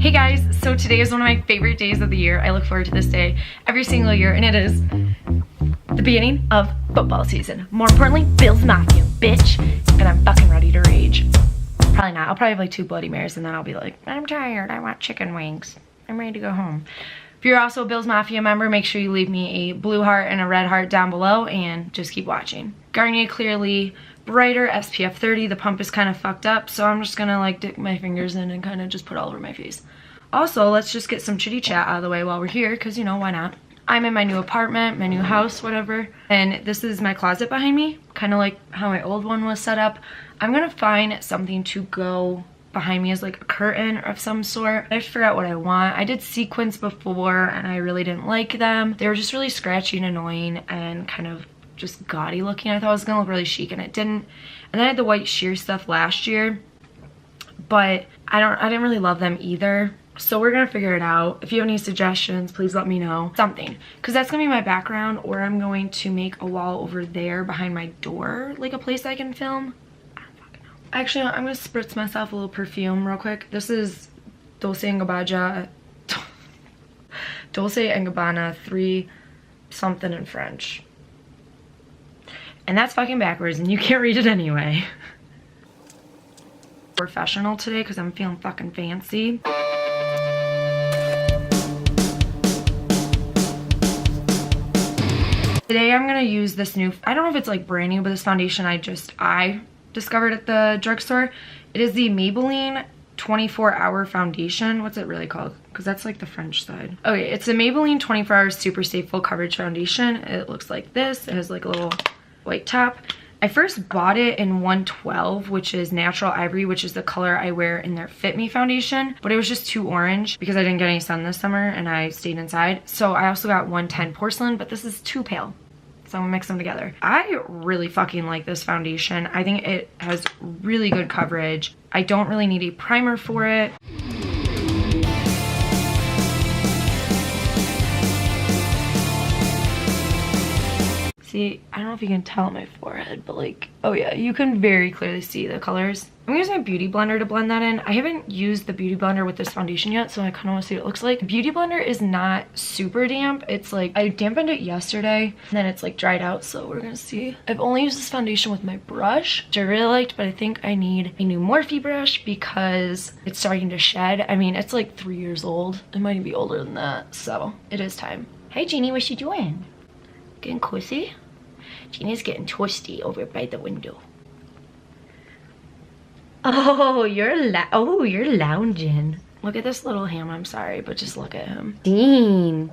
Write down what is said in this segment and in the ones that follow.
Hey guys, so today is one of my favorite days of the year. I look forward to this day every single year, and it is the beginning of football season. More importantly, Bills Mafia, bitch. And I'm fucking ready to rage. Probably not. I'll probably have like 2 Bloody Marys and then I'll be like, I'm tired, I want chicken wings. I'm ready to go home. If you're also a Bills Mafia member, make sure you leave me a blue heart and a red heart down below and just keep watching. Garnier Clearly Brighter SPF 30. The pump is kind of fucked up, so I'm just gonna like dip my fingers in and kind of just put all over my face. Also, let's just get some chitty chat out of the way while we're here, because you know, why not? I'm in my new apartment, my new house, whatever, and this is my closet behind me, kind of like how my old one was set up. I'm gonna find something to go behind me as like a curtain of some sort. I have to figure out what I want. I did sequins before and I really didn't like them. They were just really scratchy and annoying and kind of just gaudy looking. I thought it was gonna look really chic and it didn't. And then I had the white sheer stuff last year, but I didn't really love them either. So we're gonna figure it out. If you have any suggestions, please let me know. Something, because that's gonna be my background, or I'm going to make a wall over there behind my door, like a place I can film. I don't fucking know. Actually, I'm gonna spritz myself a little perfume real quick. This is Dolce & Gabbana, Dolce & Gabbana 3 something in French. And that's fucking backwards and you can't read it anyway. Professional today because I'm feeling fucking fancy. Today I'm gonna use this new, I don't know if it's like brand new, but this foundation I discovered at the drugstore. It is the Maybelline 24-hour foundation. What's it really called? Because that's like the French side. Okay, it's a Maybelline 24-hour super safe full coverage foundation. It looks like this. It has like a little white top. I first bought it in 112, which is natural ivory, which is the color I wear in their Fit Me foundation, but it was just too orange because I didn't get any sun this summer and I stayed inside. So I also got 110 porcelain, but this is too pale. So I'm gonna mix them together. I really fucking like this foundation. I think it has really good coverage. I don't really need a primer for it. See, I don't know if you can tell on my forehead, but like, oh yeah, you can very clearly see the colors. I'm gonna use my beauty blender to blend that in. I haven't used the beauty blender with this foundation yet, so I kind of want to see what it looks like. The beauty blender is not super damp. It's like, I dampened it yesterday, and then it's like dried out, so we're gonna see. I've only used this foundation with my brush, which I really liked, but I think I need a new Morphe brush because it's starting to shed. I mean, it's like 3 years old. It might even be older than that, so it is time. Hey Jeannie, what's she doing? Getting cozy? Jeannie's getting toasty over by the window. Oh, you're lounging. Look at this little ham. I'm sorry, but just look at him. Dean.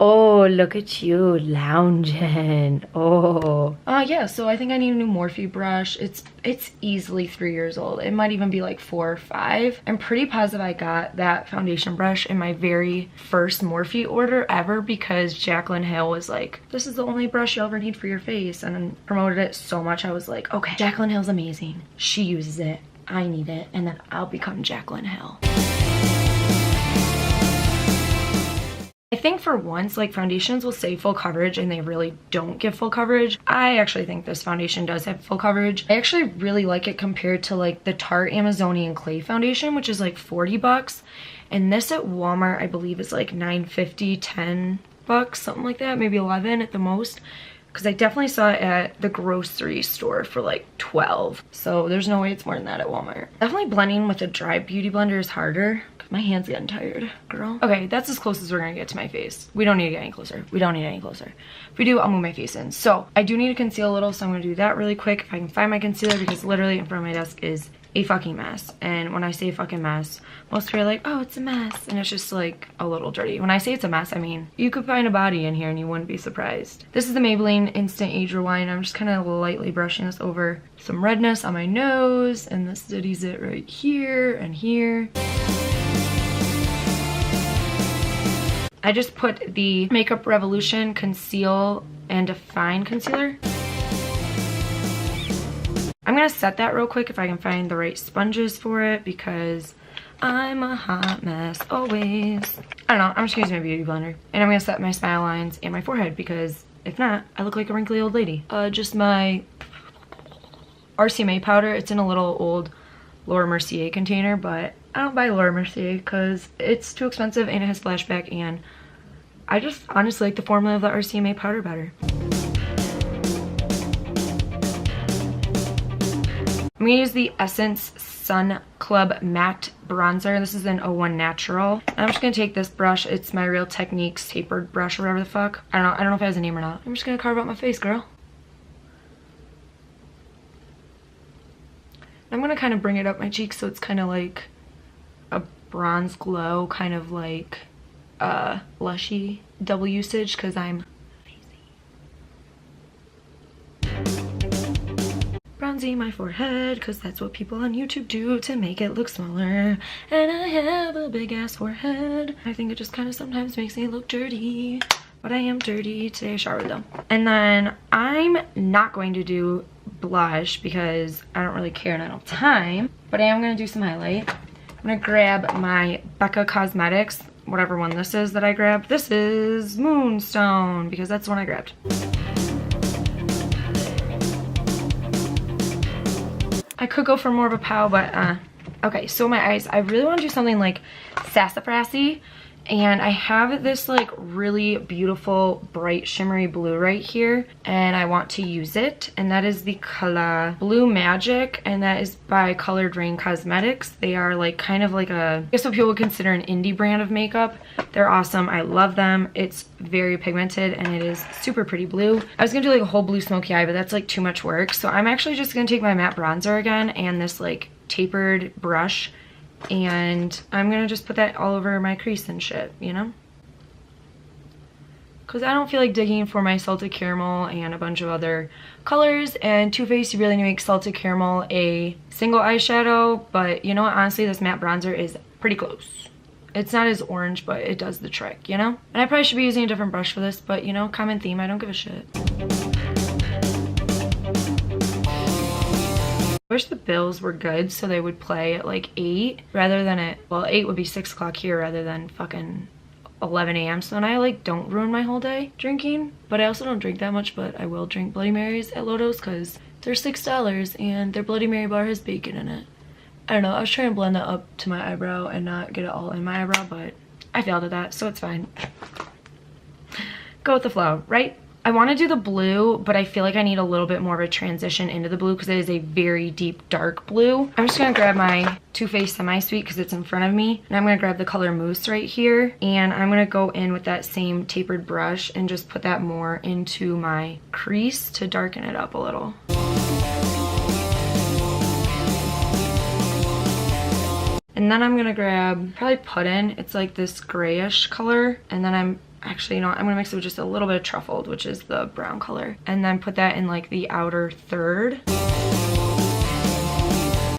Oh, look at you lounging. Oh. Yeah, so I think I need a new Morphe brush. It's easily 3 years old. It might even be like 4 or 5. I'm pretty positive I got that foundation brush in my very first Morphe order ever because Jaclyn Hill was like, this is the only brush you'll ever need for your face, and promoted it so much. I was like, okay, Jaclyn Hill's amazing. She uses it. I need it, and then I'll become Jaclyn Hill. I think for once, like, foundations will say full coverage and they really don't give full coverage. I actually think this foundation does have full coverage. I actually really like it compared to like the Tarte Amazonian Clay foundation, which is like 40 bucks. And this at Walmart, I believe, is like $9.50, 10 bucks, something like that, maybe 11 at the most. Because I definitely saw it at the grocery store for like 12. So there's no way it's more than that at Walmart. Definitely blending with a dry beauty blender is harder. My hand's getting tired, girl. Okay, that's as close as we're gonna get to my face. We don't need to get any closer. We don't need any closer. If we do, I'll move my face in. So I do need to conceal a little, so I'm gonna do that really quick if I can find my concealer, because literally in front of my desk is a fucking mess. And when I say fucking mess, most people are like, oh, it's a mess. And it's just like a little dirty. When I say it's a mess, I mean, you could find a body in here and you wouldn't be surprised. This is the Maybelline Instant Age Rewind. I'm just kind of lightly brushing this over some redness on my nose, and this ditties it right here and here. I just put the Makeup Revolution Conceal and Define Concealer. I'm gonna set that real quick if I can find the right sponges for it, because I'm a hot mess always. I don't know, I'm just gonna use my beauty blender. And I'm gonna set my smile lines and my forehead, because if not, I look like a wrinkly old lady. Just my RCMA powder. It's in a little old Laura Mercier container, but I don't buy Laura Mercier because it's too expensive and it has flashback, and I just honestly like the formula of the RCMA powder better. I'm gonna use the Essence Sun Club Matte Bronzer. This is an 01 Natural. I'm just gonna take this brush. It's my Real Techniques tapered brush or whatever the fuck. I don't know if it has a name or not. I'm just gonna carve out my face, girl. I'm gonna kind of bring it up my cheeks so it's kind of like a bronze glow, kind of like blushy double usage because I'm bronzing my forehead because that's what people on YouTube do to make it look smaller, and I have a big ass forehead. I think it just kind of sometimes makes me look dirty, but I am dirty. Today I showered though. And then I'm not going to do blush because I don't really care and I don't have time, but I am going to do some highlight. I'm going to grab my Becca Cosmetics, whatever one this is that I grabbed. This is Moonstone because that's the one I grabbed. I could go for more of a pow, but okay, so my eyes, I really want to do something like sassafrasy, and I have this like really beautiful bright shimmery blue right here, and I want to use it, and that is the color Blue Magic, and that is by Colored Rain Cosmetics. They are like kind of like I guess what people would consider an indie brand of makeup. They're awesome. I love them. It's very pigmented and it is super pretty blue. I was gonna do like a whole blue smoky eye, but that's like too much work, so I'm actually just gonna take my matte bronzer again and this like tapered brush, and I'm gonna just put that all over my crease and shit, you know? Because I don't feel like digging for my Salted Caramel and a bunch of other colors, and Too Faced, you really need to make Salted Caramel a single eyeshadow, but you know what, honestly this matte bronzer is pretty close. It's not as orange, but it does the trick, you know? And I probably should be using a different brush for this, but you know, common theme, I don't give a shit. I wish the bills were good so they would play at like 8 rather than at, well, 8 would be 6 o'clock here rather than fucking 11 a.m. So then I like don't ruin my whole day drinking, but I also don't drink that much, but I will drink Bloody Marys at Lodo's because they're $6 and their Bloody Mary bar has bacon in it. I don't know, I was trying to blend that up to my eyebrow and not get it all in my eyebrow, but I failed at that, so it's fine. Go with the flow, right? I want to do the blue, but I feel like I need a little bit more of a transition into the blue because it is a very deep dark blue. I'm just going to grab my Too Faced Semi-Sweet because it's in front of me, and I'm going to grab the color Mousse right here, and I'm going to go in with that same tapered brush and just put that more into my crease to darken it up a little. And then I'm going to grab probably Puddin'. It's like this grayish color, and then I'm gonna mix it with just a little bit of Truffled, which is the brown color, and then put that in like the outer third.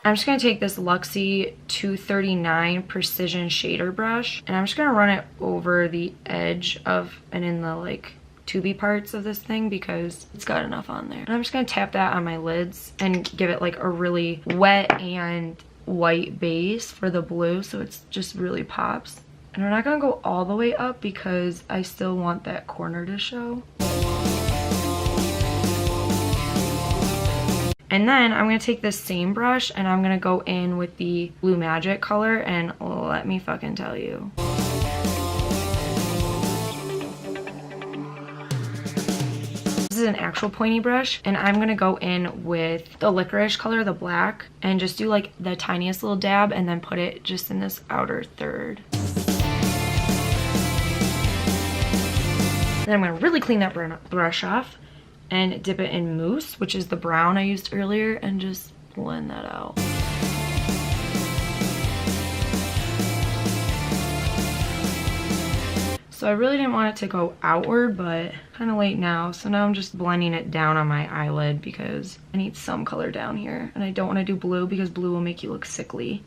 I'm just gonna take this Luxie 239 Precision Shader brush, and I'm just gonna run it over the edge of and in the like tubey parts of this thing because it's got enough on there. And I'm just gonna tap that on my lids and give it like a really wet and white base for the blue so it's just really pops. And we're not gonna go all the way up because I still want that corner to show. And then I'm gonna take this same brush and I'm gonna go in with the Blue Magic color, and let me fucking tell you. This is an actual pointy brush, and I'm gonna go in with the licorice color, the black, and just do like the tiniest little dab and then put it just in this outer third. Then I'm going to really clean that brush off and dip it in Mousse, which is the brown I used earlier, and just blend that out. So I really didn't want it to go outward, but kind of late now, so now I'm just blending it down on my eyelid because I need some color down here, and I don't want to do blue because blue will make you look sickly.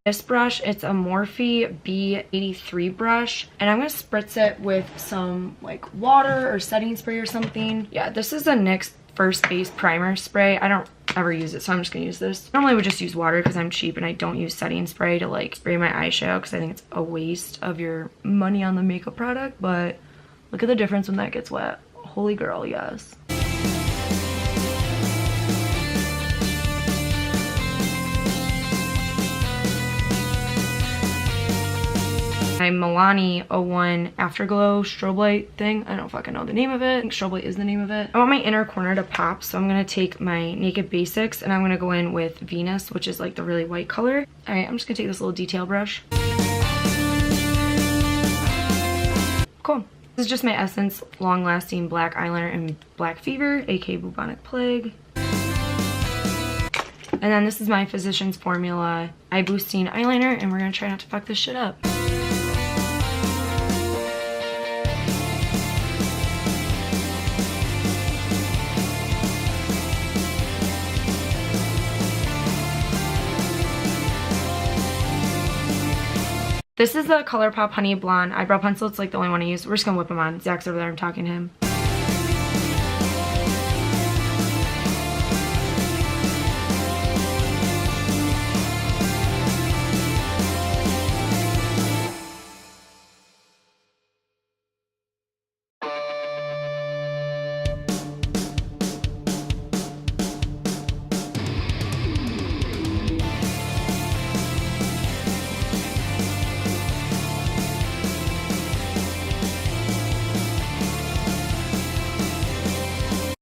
This brush, it's a Morphe B83 brush, and I'm going to spritz it with some like water or setting spray or something. Yeah, this is a NYX First Base Primer Spray. I don't ever use it, so I'm just going to use this. Normally I would just use water because I'm cheap and I don't use setting spray to like spray my eyeshadow because I think it's a waste of your money on the makeup product, but look at the difference when that gets wet. Holy girl, yes. My Milani 01 Afterglow strobe light thing. I don't fucking know the name of it. I think strobe light is the name of it. I want my inner corner to pop, so I'm gonna take my Naked Basics and I'm gonna go in with Venus, which is like the really white color. All right, I'm just gonna take this little detail brush. Cool. This is just my Essence Long Lasting Black Eyeliner in Black Fever, aka Bubonic Plague. And then this is my Physicians Formula Eye Boosting Eyeliner, and we're gonna try not to fuck this shit up. This is the ColourPop Honey Blonde Eyebrow Pencil. It's like the only one I use. We're just gonna whip them on. Zach's over there, I'm talking to him.